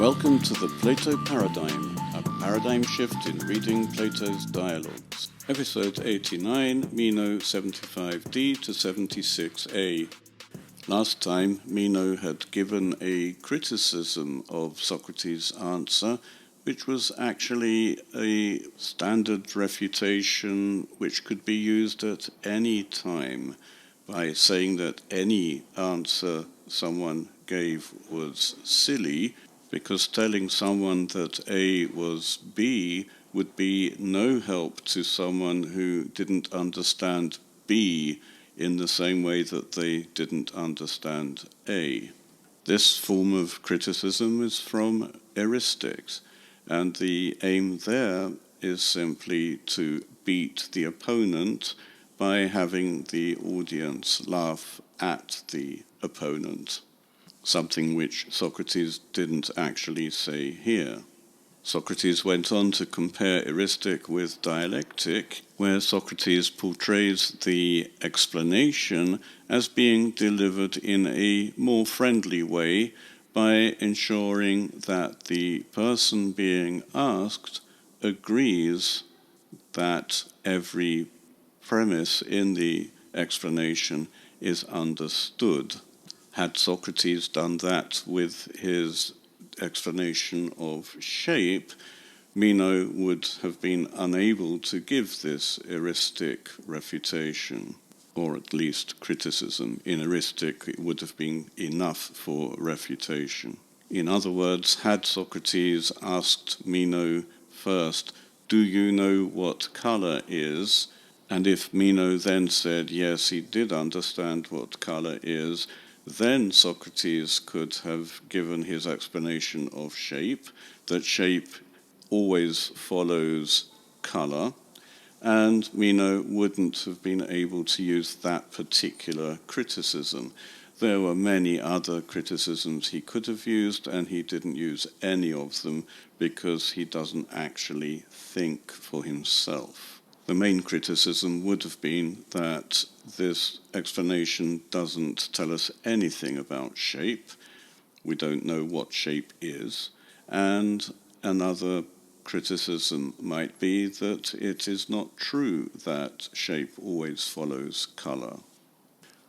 Welcome to the Plato Paradigm, a paradigm shift in reading Plato's dialogues. Episode 89, Meno 75d to 76a. Last time, Meno had given a criticism of Socrates' answer, which was actually a standard refutation which could be used at any time by saying that any answer someone gave was silly, because telling someone that A was B would be no help to someone who didn't understand B in the same way that they didn't understand A. This form of criticism is from heuristics, and the aim there is simply to beat the opponent by having the audience laugh at the opponent, something which Socrates didn't actually say here. Socrates went on to compare heuristic with dialectic, where Socrates portrays the explanation as being delivered in a more friendly way by ensuring that the person being asked agrees that every premise in the explanation is understood. Had Socrates done that with his explanation of shape, Meno would have been unable to give this heuristic refutation, or at least criticism. In heuristic, it would have been enough for refutation. In other words, had Socrates asked Meno first, "Do you know what colour is?" and if Meno then said, yes, he did understand what colour is, then Socrates could have given his explanation of shape, that shape always follows colour, and Meno wouldn't have been able to use that particular criticism. There were many other criticisms he could have used, and he didn't use any of them because he doesn't actually think for himself. The main criticism would have been that this explanation doesn't tell us anything about shape. We don't know what shape is. And another criticism might be that it is not true that shape always follows colour.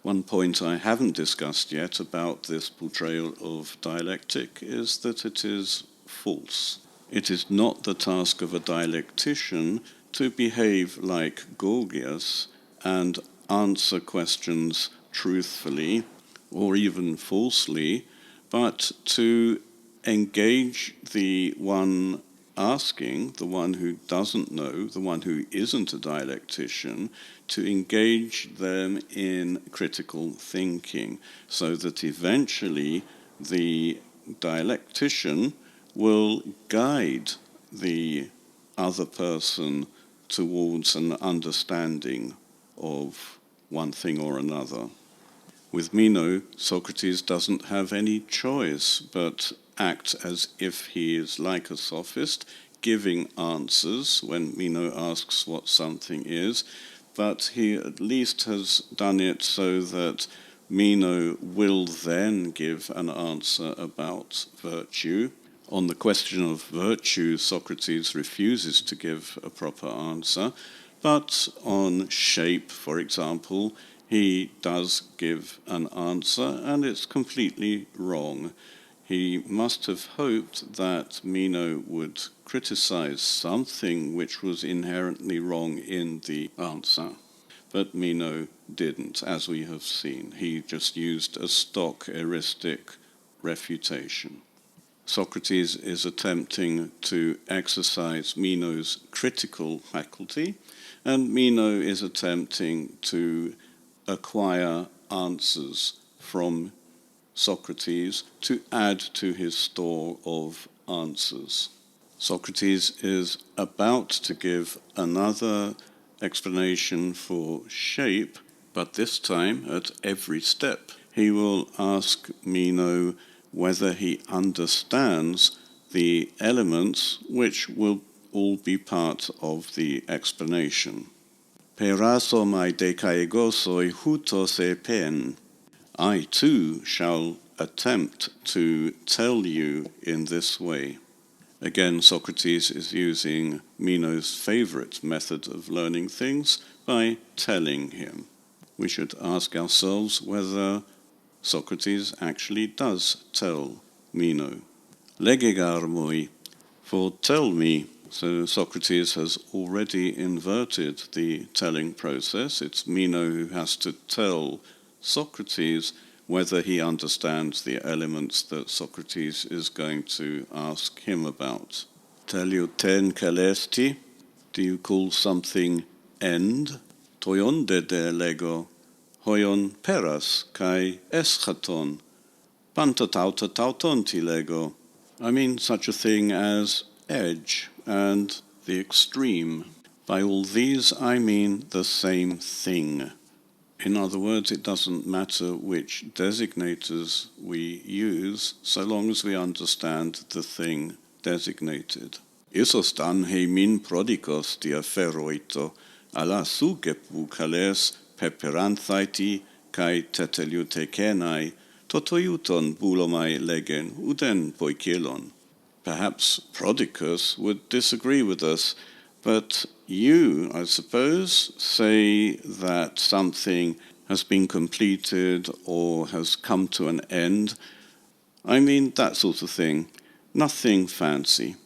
One point I haven't discussed yet about this portrayal of dialectic is that it is false. It is not the task of a dialectician to behave like Gorgias and answer questions truthfully or even falsely, but to engage the one asking, the one who doesn't know, the one who isn't a dialectician, to engage them in critical thinking, so that eventually the dialectician will guide the other person towards an understanding of one thing or another. With Meno, Socrates doesn't have any choice but act as if he is like a sophist, giving answers when Meno asks what something is, but he at least has done it so that Meno will then give an answer about virtue. On the question of virtue, Socrates refuses to give a proper answer, but on shape, for example, he does give an answer, and it's completely wrong. He must have hoped that Meno would criticize something which was inherently wrong in the answer, but Meno didn't, as we have seen. He just used a stock heuristic refutation. Socrates is attempting to exercise Meno's critical faculty, and Meno is attempting to acquire answers from Socrates to add to his store of answers. Socrates is about to give another explanation for shape, but this time at every step. He will ask Meno whether he understands the elements which will all be part of the explanation. Perasomai dekaegosoi hutos epen. I too shall attempt to tell you in this way. Again, Socrates is using Meno's favorite method of learning things by telling him. We should ask ourselves whether Socrates actually does tell Meno. Legegar moi, for tell me. So Socrates has already inverted the telling process. It's Meno who has to tell Socrates whether he understands the elements that Socrates is going to ask him about. Ten kalesti, do you call something end? Toyon de lego, hoyon peras kai eschaton, pantatauta tautonti lego. I mean such a thing as edge and the extreme. By all these I mean the same thing. In other words, it doesn't matter which designators we use, so long as we understand the thing designated. Isostan heimin prodikos diaferoito, ala sugepu kales peperanthaiti kai teteliutekenai, totoiuton bulomai legen uden poikelon. Perhaps Prodicus would disagree with us, but you, I suppose, say that something has been completed or has come to an end. I mean that sort of thing. Nothing fancy.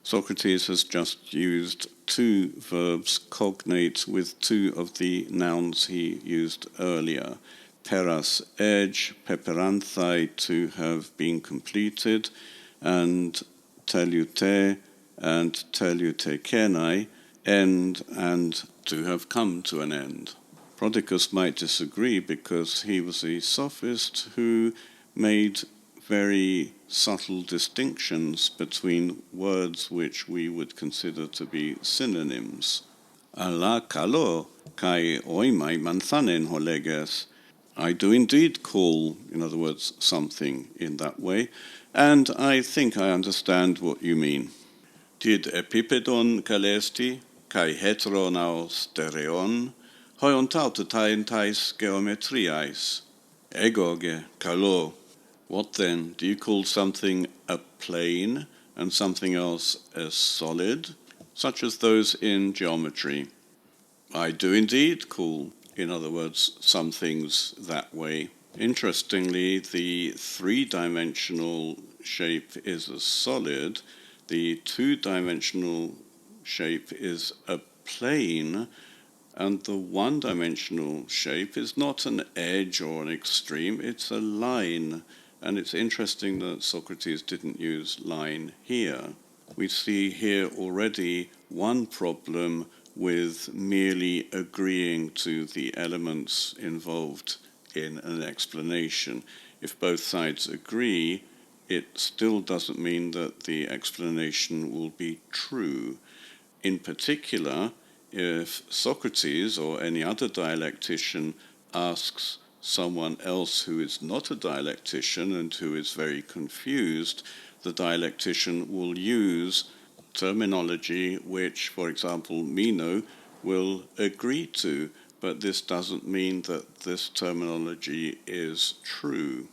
Socrates has just used two verbs cognate with two of the nouns he used earlier. Peras, edge, peperanthai, to have been completed, and telute and telutekenai, end and to have come to an end. Prodicus might disagree because he was a sophist who made very subtle distinctions between words which we would consider to be synonyms. Ala kalo kai oimai manthanen holeges. I do indeed call, in other words, something in that way, and I think I understand what you mean. Did epipedon kalesti kai heteronau stereon hoion tautatain tais geometriais? Egoge kalo. What then? Do you call something a plane and something else a solid, such as those in geometry? I do indeed call, in other words, some things that way. Interestingly, the three-dimensional shape is a solid, the two-dimensional shape is a plane, and the one-dimensional shape is not an edge or an extreme, it's a line. And it's interesting that Socrates didn't use line here. We see here already one problem with merely agreeing to the elements involved in an explanation. If both sides agree, it still doesn't mean that the explanation will be true. In particular, if Socrates or any other dialectician asks someone else who is not a dialectician and who is very confused, the dialectician will use terminology which, for example, Meno will agree to, but this doesn't mean that this terminology is true.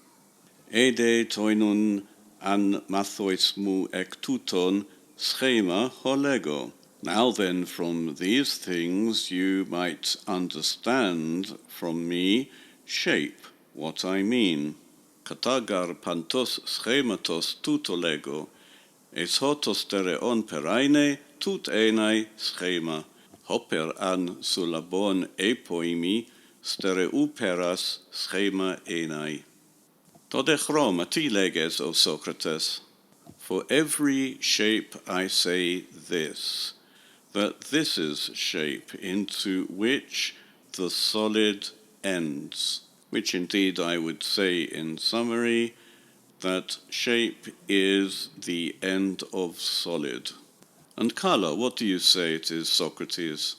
Ede toinun an mathoismu ek tuton schema holego. Now then, from these things you might understand from me shape, what I mean. Katagar pantos schematos tutolego, es hotos stereon peraine tut enai schema, hoper an sulabon epoimi stereu peras schema enai. Todechrom atileges, O Socrates. For every shape I say this, that this is shape into which the solid ends, which indeed I would say in summary, that shape is the end of solid. And Kala, what do you say it is, Socrates?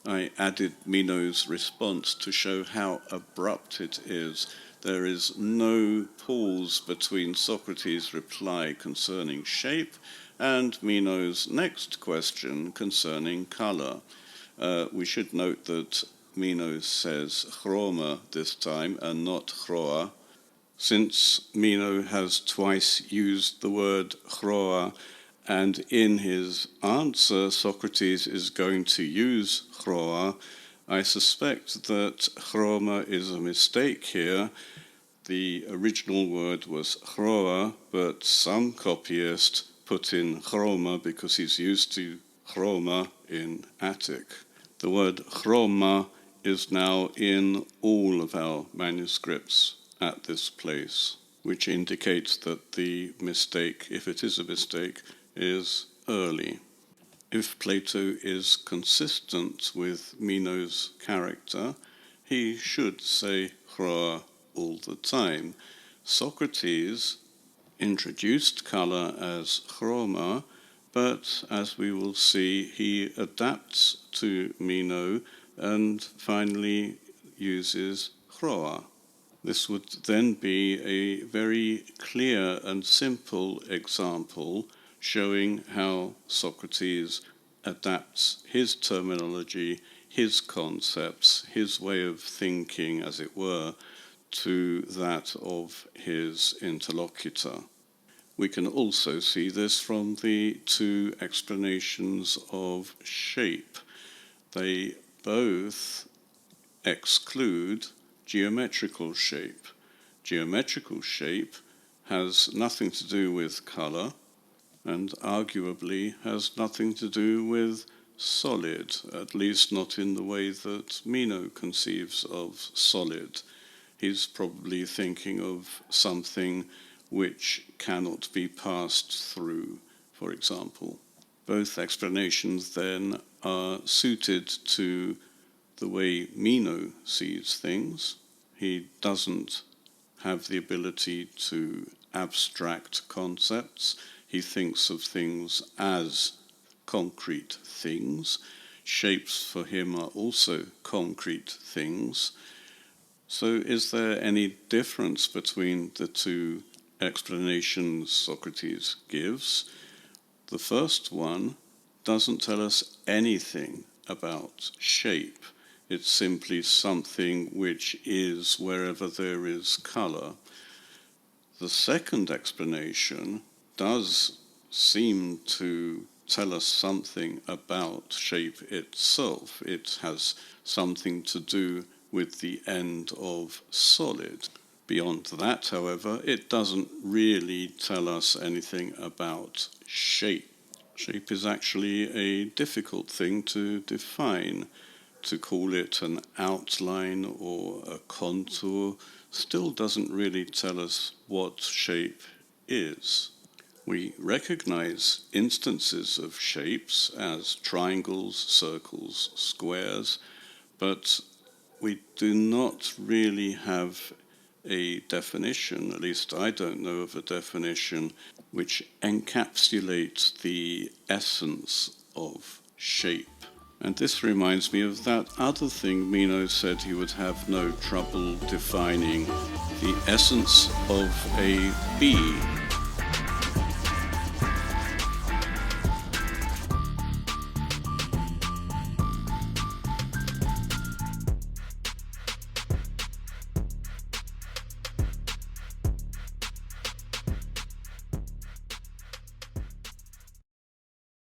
I added Meno's response to show how abrupt it is. There is no pause between Socrates' reply concerning shape and Meno's next question concerning colour. We should note that Meno says chroma this time and not chroa. Since Meno has twice used the word chroa, and in his answer Socrates is going to use chroa, I suspect that chroma is a mistake here. The original word was chroa, but some copyist put in chroma because he's used to chroma in Attic. The word chroma is now in all of our manuscripts at this place, which indicates that the mistake, if it is a mistake, is early. If Plato is consistent with Meno's character, he should say chroa all the time. Socrates introduced colour as chroma, but as we will see, he adapts to Meno and finally uses chroa. This would then be a very clear and simple example showing how Socrates adapts his terminology, his concepts, his way of thinking, as it were, to that of his interlocutor. We can also see this from the two explanations of shape. They both exclude geometrical shape. Geometrical shape has nothing to do with colour and arguably has nothing to do with solid, at least not in the way that Meno conceives of solid. He's probably thinking of something which cannot be passed through, for example. Both explanations then are suited to the way Meno sees things. He doesn't have the ability to abstract concepts. He thinks of things as concrete things. Shapes for him are also concrete things. So is there any difference between the two explanations Socrates gives? The first one doesn't tell us anything about shape. It's simply something which is wherever there is colour. The second explanation does seem to tell us something about shape itself. It has something to do with the end of solid. Beyond that, however, it doesn't really tell us anything about shape. Shape is actually a difficult thing to define. To call it an outline or a contour still doesn't really tell us what shape is. We recognize instances of shapes as triangles, circles, squares, but we do not really have a definition, at least I don't know of a definition, which encapsulates the essence of shape. And this reminds me of that other thing Meno said he would have no trouble defining, the essence of a bee.